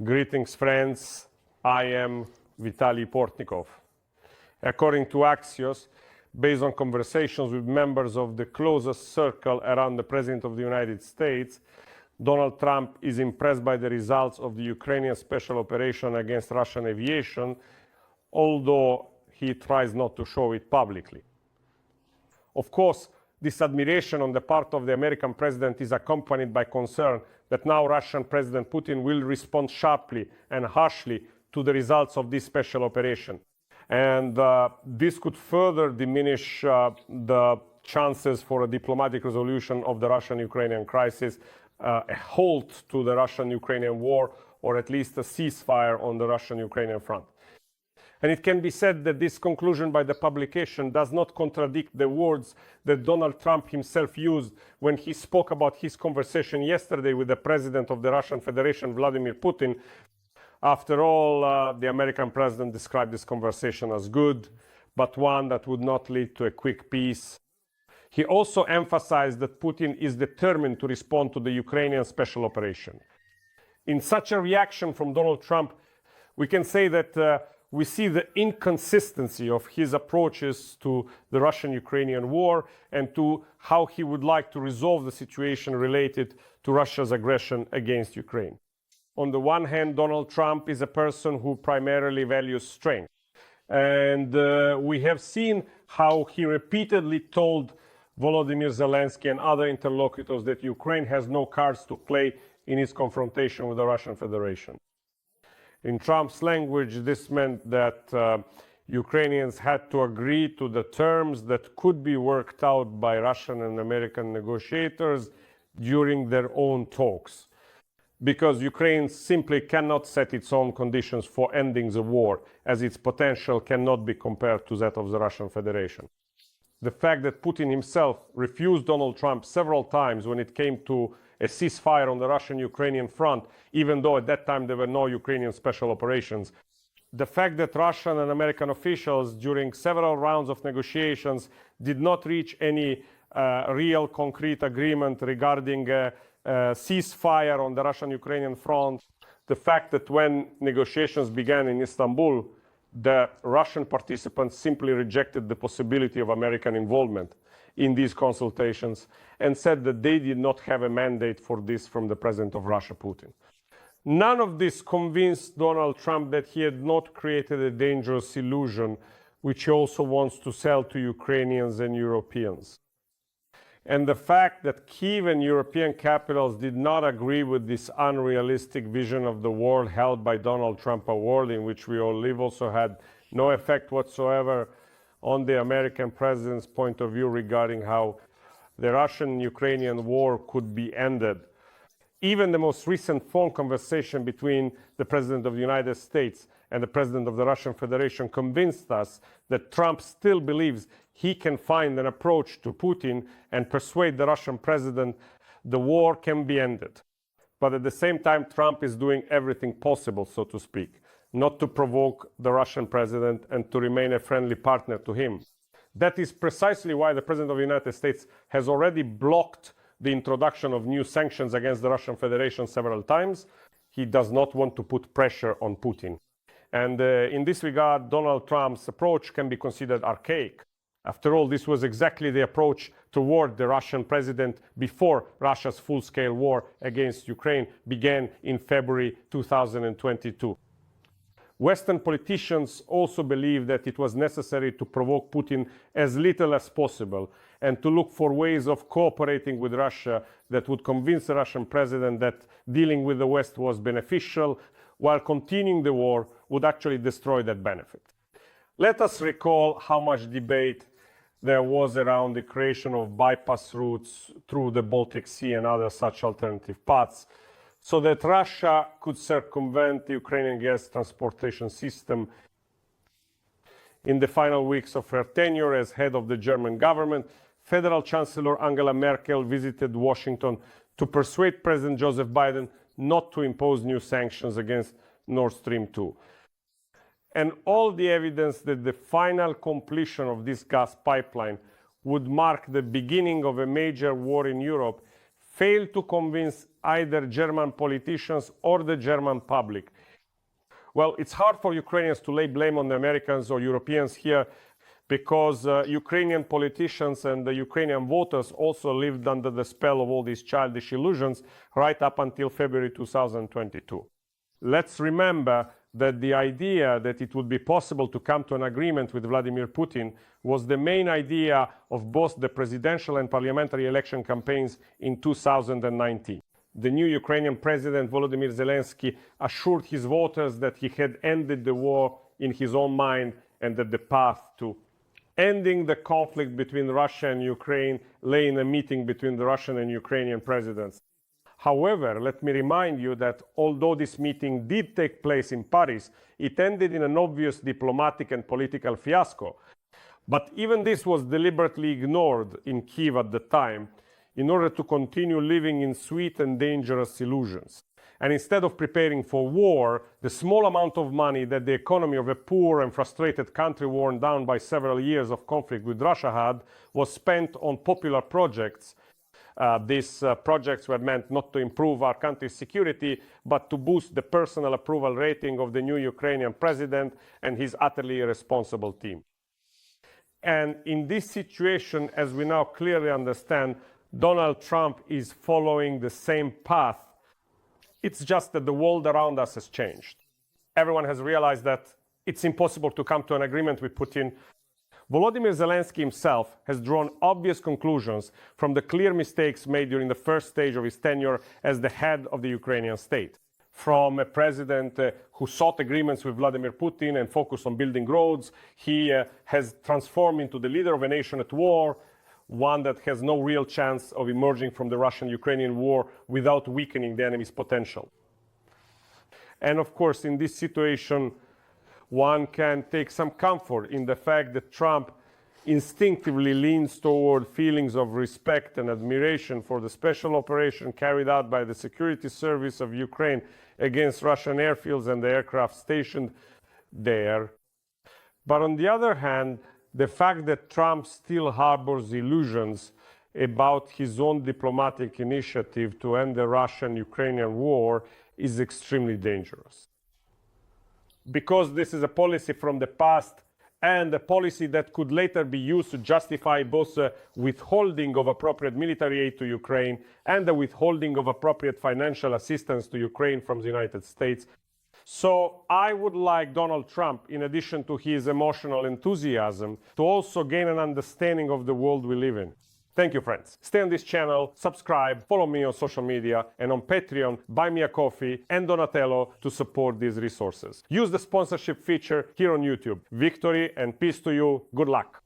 Greetings, friends. I am Vitaly Portnikov. According to Axios, based on conversations with members of the closest circle around the President of the United States, Donald Trump is impressed by the results of the Ukrainian special operation against Russian aviation, although he tries not to show it publicly. Of course, this admiration on the part of the American president is accompanied by concern that now Russian President Putin will respond sharply and harshly to the results of this special operation. And this could further diminish the chances for a diplomatic resolution of the Russian-Ukrainian crisis, a halt to the Russian-Ukrainian war, or at least a ceasefire on the Russian-Ukrainian front. And it can be said that this conclusion by the publication does not contradict the words that Donald Trump himself used when he spoke about his conversation yesterday with the President of the Russian Federation, Vladimir Putin. After all, the American president described this conversation as good, but one that would not lead to a quick peace. He also emphasized that Putin is determined to respond to the Ukrainian special operation. In such a reaction from Donald Trump, we can say that we see the inconsistency of his approaches to the Russian-Ukrainian war and to how he would like to resolve the situation related to Russia's aggression against Ukraine. On the one hand, Donald Trump is a person who primarily values strength. And we have seen how he repeatedly told Volodymyr Zelensky and other interlocutors that Ukraine has no cards to play in its confrontation with the Russian Federation. In Trump's language, this meant that Ukrainians had to agree to the terms that could be worked out by Russian and American negotiators during their own talks, because Ukraine simply cannot set its own conditions for ending the war, as its potential cannot be compared to that of the Russian Federation. The fact that Putin himself refused Donald Trump several times when it came to a ceasefire on the Russian-Ukrainian front, even though at that time there were no Ukrainian special operations. The fact that Russian and American officials, during several rounds of negotiations, did not reach any real concrete agreement regarding a ceasefire on the Russian-Ukrainian front. The fact that when negotiations began in Istanbul, the Russian participants simply rejected the possibility of American involvement in these consultations and said that they did not have a mandate for this from the President of Russia, Putin. None of this convinced Donald Trump that he had not created a dangerous illusion, which he also wants to sell to Ukrainians and Europeans. And the fact that Kyiv and European capitals did not agree with this unrealistic vision of the world held by Donald Trump, a world in which we all live, also had no effect whatsoever on the American president's point of view regarding how the Russian-Ukrainian war could be ended. Even the most recent phone conversation between the President of the United States and the President of the Russian Federation convinced us that Trump still believes he can find an approach to Putin and persuade the Russian president the war can be ended. But at the same time, Trump is doing everything possible, so to speak, not to provoke the Russian president and to remain a friendly partner to him. That is precisely why the President of the United States has already blocked the introduction of new sanctions against the Russian Federation several times. He does not want to put pressure on Putin. And in this regard, Donald Trump's approach can be considered archaic. After all, this was exactly the approach toward the Russian president before Russia's full-scale war against Ukraine began in February 2022. Western politicians also believe that it was necessary to provoke Putin as little as possible and to look for ways of cooperating with Russia that would convince the Russian president that dealing with the West was beneficial, while continuing the war would actually destroy that benefit. Let us recall how much debate there was around the creation of bypass routes through the Baltic Sea and other such alternative paths, so that Russia could circumvent the Ukrainian gas transportation system. In the final weeks of her tenure as head of the German government, Federal Chancellor Angela Merkel visited Washington to persuade President Joseph Biden not to impose new sanctions against Nord Stream 2. And all the evidence that the final completion of this gas pipeline would mark the beginning of a major war in Europe failed to convince either German politicians or the German public. Well, it's hard for Ukrainians to lay blame on the Americans or Europeans here because Ukrainian politicians and the Ukrainian voters also lived under the spell of all these childish illusions right up until February 2022. Let's remember that the idea that it would be possible to come to an agreement with Vladimir Putin was the main idea of both the presidential and parliamentary election campaigns in 2019. The new Ukrainian president, Volodymyr Zelensky, assured his voters that he had ended the war in his own mind and that the path to ending the conflict between Russia and Ukraine lay in a meeting between the Russian and Ukrainian presidents. However, let me remind you that although this meeting did take place in Paris, it ended in an obvious diplomatic and political fiasco. But even this was deliberately ignored in Kyiv at the time in order to continue living in sweet and dangerous illusions. And instead of preparing for war, the small amount of money that the economy of a poor and frustrated country worn down by several years of conflict with Russia had was spent on popular projects. These projects were meant not to improve our country's security, but to boost the personal approval rating of the new Ukrainian president and his utterly irresponsible team. And in this situation, as we now clearly understand, Donald Trump is following the same path. It's just that the world around us has changed. Everyone has realized that it's impossible to come to an agreement with Putin. Volodymyr Zelensky himself has drawn obvious conclusions from the clear mistakes made during the first stage of his tenure as the head of the Ukrainian state. From a president who sought agreements with Vladimir Putin and focused on building roads, he has transformed into the leader of a nation at war, one that has no real chance of emerging from the Russian-Ukrainian war without weakening the enemy's potential. And of course, in this situation, one can take some comfort in the fact that Trump instinctively leans toward feelings of respect and admiration for the special operation carried out by the security service of Ukraine against Russian airfields and the aircraft stationed there. But on the other hand, the fact that Trump still harbors illusions about his own diplomatic initiative to end the Russian-Ukrainian war is extremely dangerous. Because this is a policy from the past and a policy that could later be used to justify both the withholding of appropriate military aid to Ukraine and the withholding of appropriate financial assistance to Ukraine from the United States. So I would like Donald Trump, in addition to his emotional enthusiasm, to also gain an understanding of the world we live in. Thank you, friends. Stay on this channel, subscribe, follow me on social media, and on Patreon, buy me a coffee and Donatello to support these resources. Use the sponsorship feature here on YouTube. Victory and peace to you. Good luck.